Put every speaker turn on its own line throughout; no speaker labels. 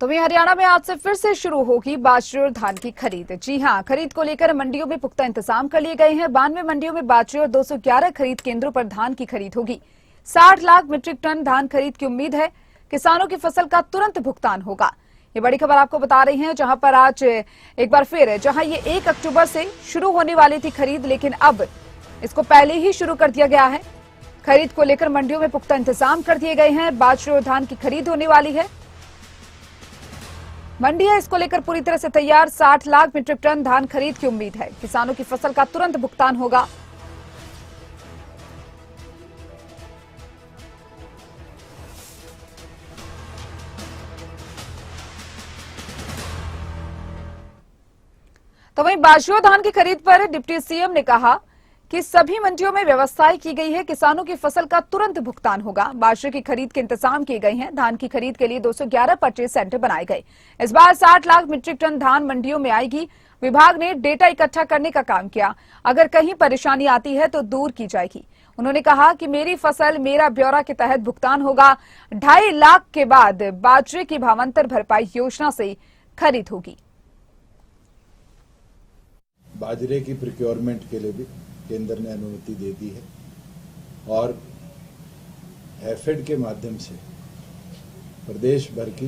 तो वहीं हरियाणा में आज से फिर से शुरू होगी बाजरे और धान की खरीद। जी हां, खरीद को लेकर मंडियों में पुख्ता इंतजाम कर लिए गए हैं। 92 मंडियों में बाजरे और 211 खरीद केंद्रों पर धान की खरीद होगी। 60 लाख मीट्रिक टन धान खरीद की उम्मीद है। किसानों की फसल का तुरंत भुगतान होगा। ये बड़ी खबर आपको बता रही हैं, जहां पर आज एक बार फिर जहां ये 1 अक्टूबर से शुरू होने वाली थी खरीद, लेकिन अब इसको पहले ही शुरू कर दिया गया है। खरीद को लेकर मंडियों में पुख्ता इंतजाम कर दिए गए हैं। बाजरे और धान की खरीद होने वाली है। मंडियां इसको लेकर पूरी तरह से तैयार। 60 लाख मीट्रिक टन धान खरीद की उम्मीद है। किसानों की फसल का तुरंत भुगतान होगा। तो वहीं बाजरे और धान की खरीद पर डिप्टी सीएम ने कहा कि सभी मंडियों में व्यवस्थाएं की गई है। किसानों की फसल का तुरंत भुगतान होगा। बाजरे की खरीद के इंतजाम किए गए हैं। धान की खरीद के लिए 211 परचेज सेंटर बनाए गए। इस बार 60 लाख मीट्रिक टन धान मंडियों में आएगी। विभाग ने डेटा इकट्ठा करने का काम किया। अगर कहीं परेशानी आती है तो दूर की जाएगी। उन्होंने कहा कि मेरी फसल मेरा ब्यौरा के तहत भुगतान होगा। 2.5 लाख के बाद बाजरे की भावांतर भरपाई योजना से खरीद होगी।
बाजरे की प्रोक्योरमेंट के लिए भी केंद्र ने अनुमति दे दी है और हैफेड के माध्यम से प्रदेश भर की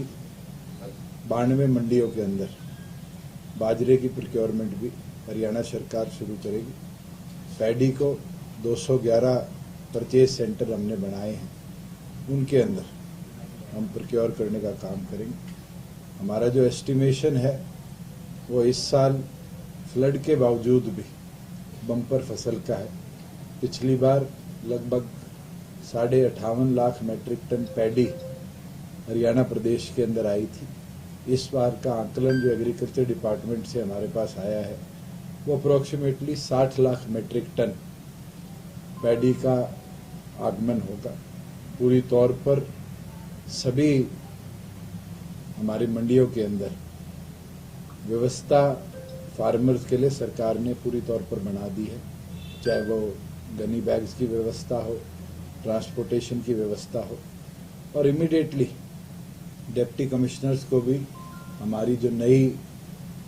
92 मंडियों के अंदर बाजरे की प्रोक्योरमेंट भी हरियाणा सरकार शुरू करेगी। पैडी को 211 परचेज सेंटर हमने बनाए हैं, उनके अंदर हम प्रोक्योर करने का काम करेंगे। हमारा जो एस्टिमेशन है वो इस साल फ्लड के बावजूद भी बम्पर फसल का है। पिछली बार लगभग 58.5 lakh metric ton paddy Haryana प्रदेश के अंदर आई थी। इस बार का आकलन जो एग्रीकल्चर डिपार्टमेंट से हमारे पास आया है वो approximately 60 lakh metric ton paddy का आगमन होगा। पूरी तौर पर सभी हमारी मंडियों के अंदर व्यवस्था फार्मर्स के लिए सरकार ने पूरी तौर पर बना दी है, चाहे वो गनी बैग्स की व्यवस्था हो, ट्रांसपोर्टेशन की व्यवस्था हो, और इमीडिएटली डिप्टी कमिश्नर्स को भी हमारी जो नई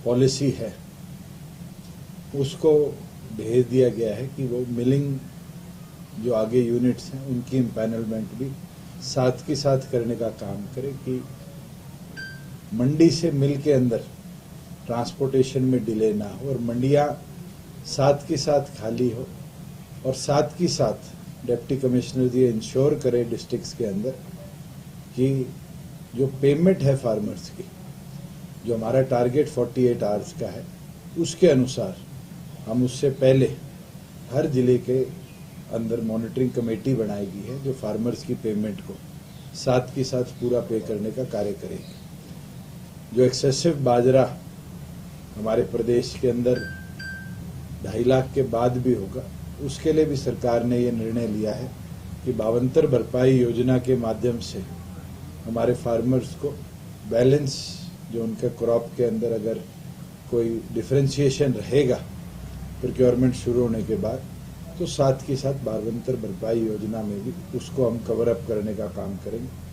पॉलिसी है उसको भेज दिया गया है कि वो मिलिंग जो आगे यूनिट्स हैं उनकी इम्पैनलमेंट भी साथ के साथ करने का काम करें कि मंडी से मिल के अंदर ट्रांसपोर्टेशन में डिले ना हो और मंडियां साथ के साथ खाली हो, और साथ के साथ डिप्टी कमिश्नर ये इंश्योर करे डिस्ट्रिक्ट्स के अंदर कि जो पेमेंट है फार्मर्स की, जो हमारा टारगेट 48 आवर्स का है, उसके अनुसार हम उससे पहले हर जिले के अंदर मॉनिटरिंग कमेटी बनाई गई है जो फार्मर्स की पेमेंट को साथ के साथ पूरा पे करने का कार्य करेगी। जो एक्सेसिव बाजरा हमारे प्रदेश के अंदर 2.5 लाख के बाद भी होगा, उसके लिए भी सरकार ने ये निर्णय लिया है कि भावांतर भरपाई योजना के माध्यम से हमारे फार्मर्स को बैलेंस जो उनके क्रॉप के अंदर अगर कोई डिफरेंशिएशन रहेगा प्रोक्योरमेंट शुरू होने के बाद, तो साथ के साथ भावांतर भरपाई योजना में भी उसको हम कवर अप करने का काम करेंगे।